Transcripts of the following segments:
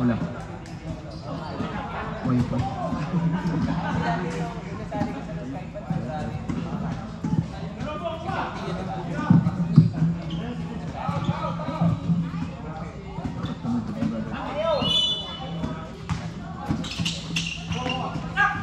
Wala. Wifi.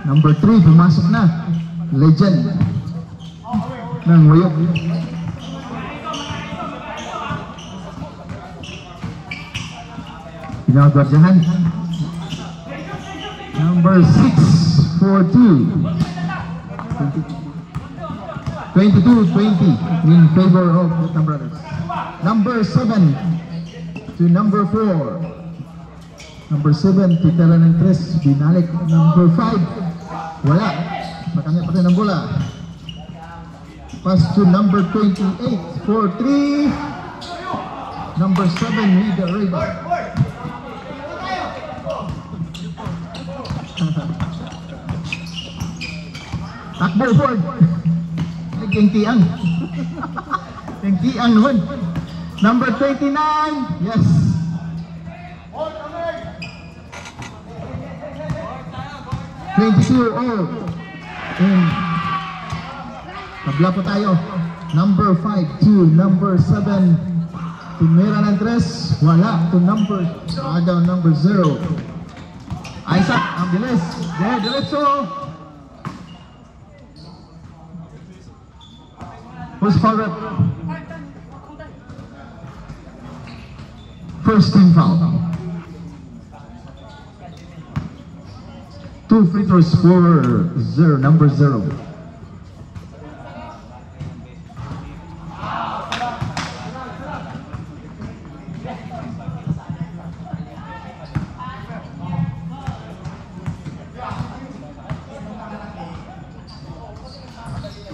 Number 3, pumasok na. Legend ng Wayok. Pinagwardyahan. Number 6, 4-2. 22-20 in favor of Butang Brothers. Number 7 to number 4. Number 7, titala ng 3, binalik. Number 5. Wala. Makamit pa rin ang bola. Pass to number 28 for 3. Number 7 with the rebound. Takbo forward. Nagkengkiang. Kengkiang naman. Number 29. Yes. Tabla po tayo. Number 5 to number 7. Tumira ng 3. Wala. To number down number 0. Isaac, ang bilis. There, diretso. Who's foul rep? First team foul. 2 free throws for number 0.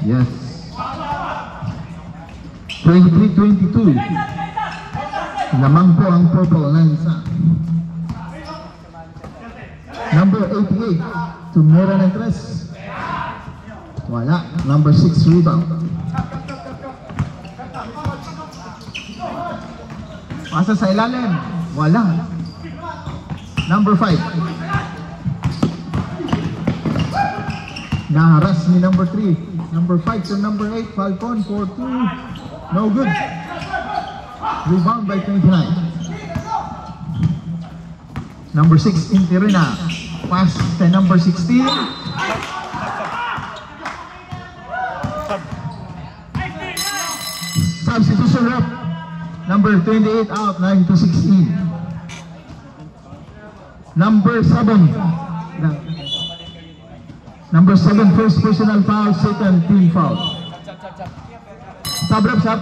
Yes. 23-22. Lamang po ang purple ng isa. Number 88, tumira ng 3. Wala. Number 6, rebound. Pasa sa ilalim. Wala. Number 5. Naharas ni number 3. Number 5 to number 8, Falcon for 2. No good. Rebound by 29. Number 6, Interina. Pass to number 16. Substitution rep. Number 28 out, 9 to 16. Number 7. Number 7, first personal foul, second team foul. Stop rep, stop.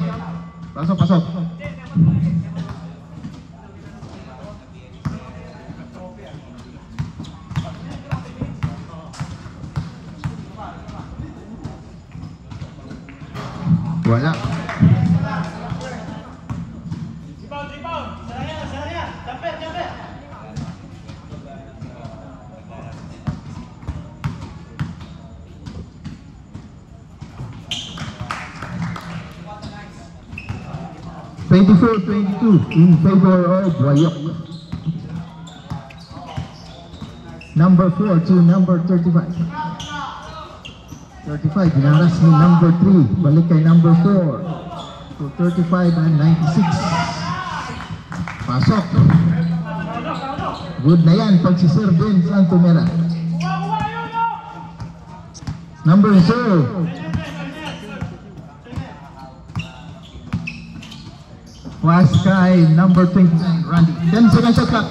Pasok, pasok. Wala. (24-22) in favor of Wayok. Number 4 to number 35. 35, ginaras ni number 3. Balik kay number 4 to 35 and 96. Pasok. Good na yan pag si Sir Vince ang tumira. Number 0. Was kay number 29, Randy. 10 seconds shot clock.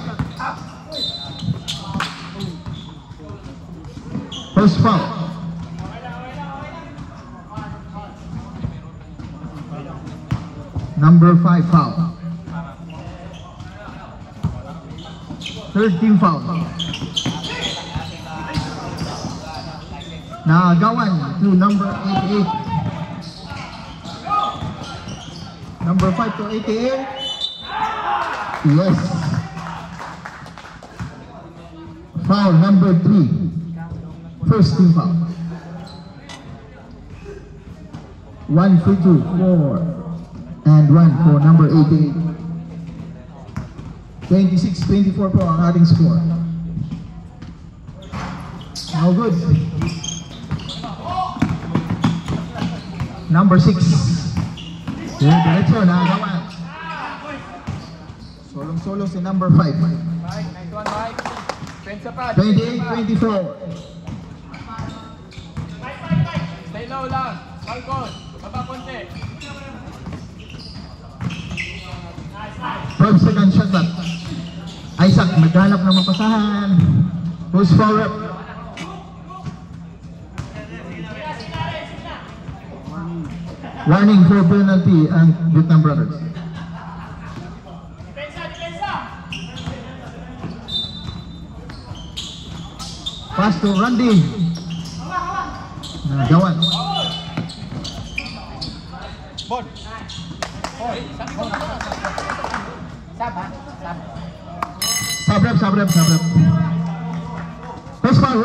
First foul. Number 5 foul. Third team foul. Naagawan to number 88. Number 5 to 88. Yes. Foul number 3. First team foul. 1 free throw, 4 and 1 for number 88. 26-24 po ang ating score. No good. Number 6. Diretso na gawan. Solong-solo si number 5. Mike, nice one, Mike. 28-24. Stay low lang. Falcon, baba konti. 12 second shot clock. Isaac, maghanap ng mapasahan. Who's forward? Warning for penalty ang Vietnam Brothers. Pass to Randy. Nagawan. Bon. Sabrep. Who's foul?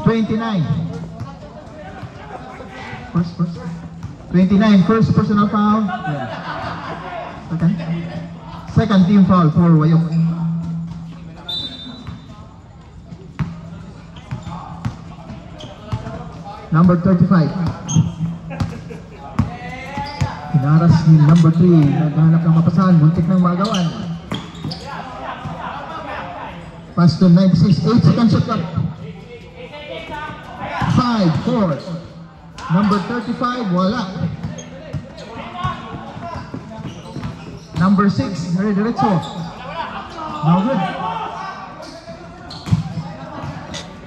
29. First. 29, first personal foul. Yeah. Second team foul for Wayok. Number 35. Hinaras ni number 3. Naghanap ng mapasahan. Muntik ng magawan. Pass to 96. 8 seconds shot clock. 5, 4. Number 35. Wala. Number 6. Diretso. No good.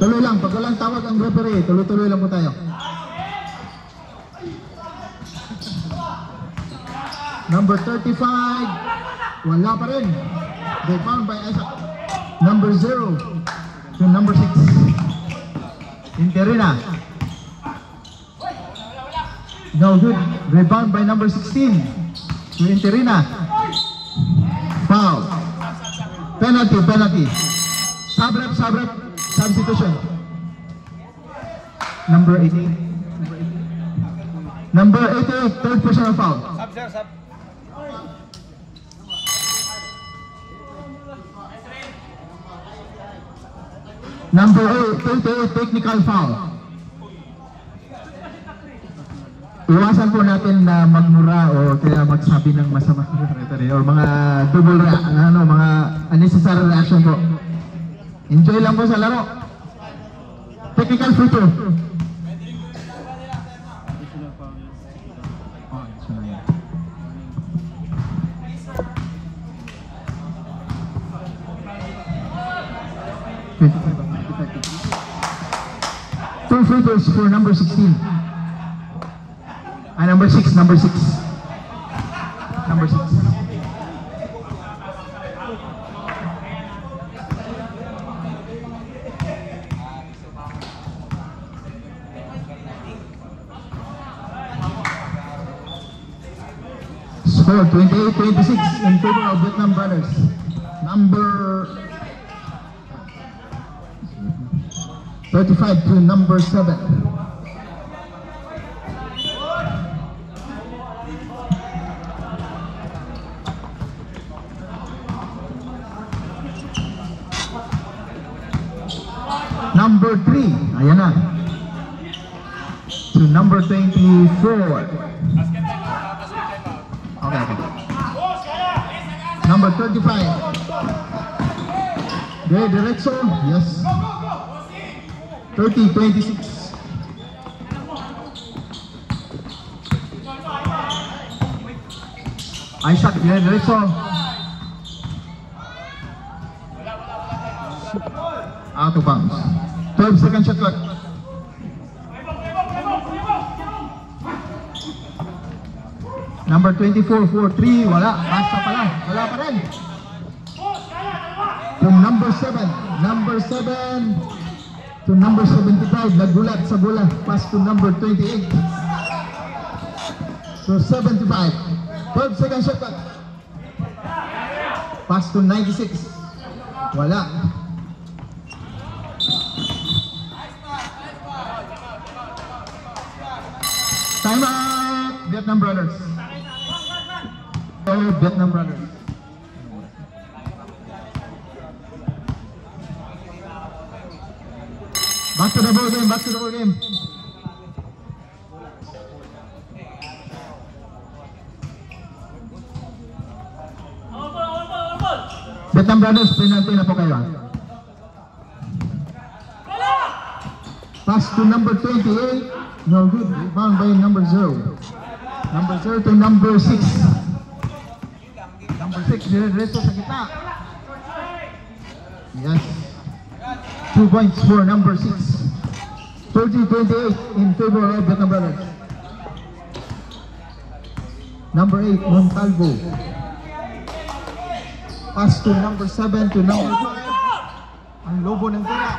Tuloy lang. Pag walang tawag ang referee, tuloy-tuloy lang po tayo. Number 35. Wala pa rin. Rebound by Isaac. Number 0 to number 6. Interina. No good. Rebound by number 16 to Interina. Foul. Penalty. Sabrep. Substitution. Number 88. Number 88, third personal foul. Sub. Number 88, technical foul. Iwasan po natin na magmura o kaya magsabi ng masama or mga double mga unnecessary reaction po. Enjoy lang po sa laro. Technical free throw. Two free throws for number 16. Number 6. Number 6. Score 28-26 in favor of Vietnam Brothers. Number 35 to number 7. Number 3, ayan na. To number 24. Okay. Number 35. Diretso, yes. 30-26. Isaac, diretso. Out of bounds. 12 second shot clock. Number 24, 4-3, wala. Basta pala, wala pa rin. From number 7 to number 75, nagulat sa bola. Pass to number 28. So 75. 12 second shot clock. Pass to 96. Wala. Time out, Vietnam Brothers. Vietnam Brothers. Back to the ball game, back to the ball game. Vietnam Brothers, penalty na po kayo. Pass to number 28. No good. Rebound by number 0. Number 0 to number 6. Number 6, diretso sa kita. Yes. 2 points for number 6. 30-28 in favor of Vietnam Brothers. Number 8, Montalvo. Pass to number 7 to number 5. Ang lobo ng tira.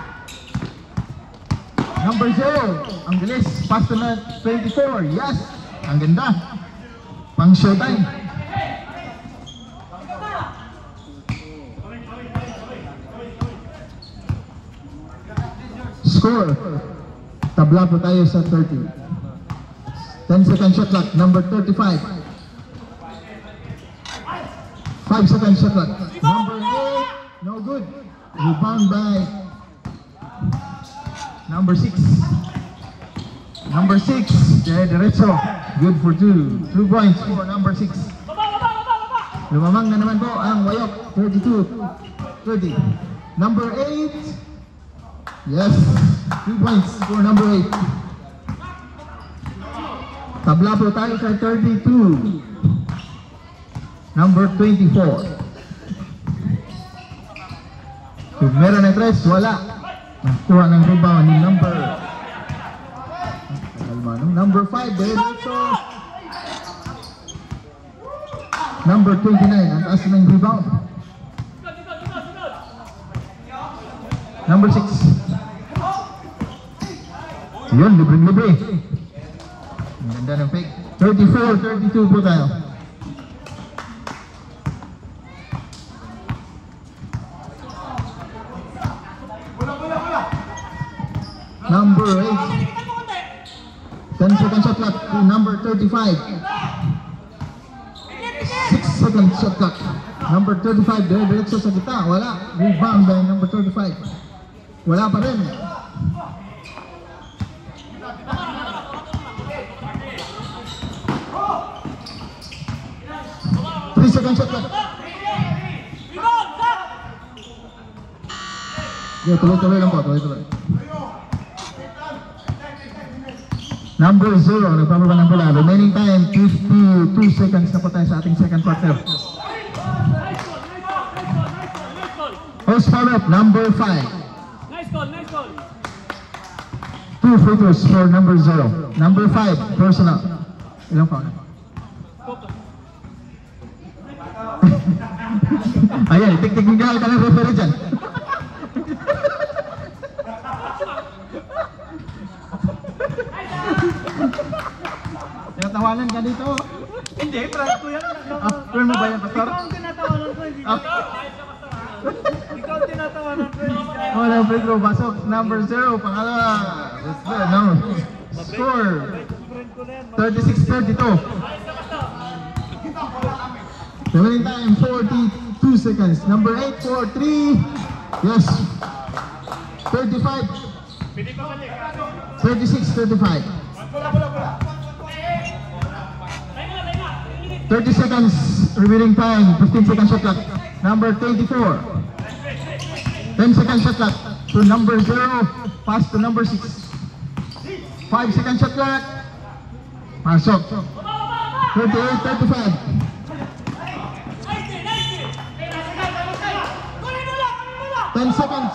Number 0, ang bilis. Pass to 24. Yes, ang ganda. Pang showtime. Score. Tabla po tayo sa 30. 10-second shot clock. Number 35. 5-second shot clock. Number 8, no good. Rebound by number 6. Number 6, diretso. Good for 2. 2 points for number 6. Lumamang na naman po ang Wayok. 32-30. Number 8. Yes. 2 points for number 8. Tabla po tayo sa 32. Number 24. Kung meron ng tres, wala. Nakuha ng rebound ni number 5, diretso. Number 29, ang taas ng rebound. Number 6. Yun, libre-libre. Ang ganda ng fake. 34-32 po tayo. Number 8. 10-second shot clock to number 35. 6-second shot clock. Number 35, diretso sa kita. Wala. Rebound by number 35. Wala pa rin. Second shot clock. Yeah, tuloy-tuloy lang po. Tuloy-tuloy. Number 0, nagpapaba ng bola. Remaining time, 52 seconds na po tayo sa ating second quarter. First follow-up, number 5. Nice call, nice call. 2 free throws for number 0. Number 5, personal. Ilang foul? Ayan, tik-tiknigal ka ng referee dyan. Tinatawanan ka dito. Hindi, prank ko yan. Turn mo ba yan, Pastor? Ikaw ang tinatawanan ko, hindi ka. Ikaw ang tinatawanan ko. Wala, free throw, pasok. Number 0, pangalawa. No. Score. 36-32. Remaining time, 42 seconds. Number 8 for 3. Yes. 35. 36-35. 30 seconds remaining time. 15 seconds shot clock. Number 24. 10 seconds shot clock to number 0. Pass to number 6. 5 seconds shot clock. Pasok. 38-35. 10 seconds.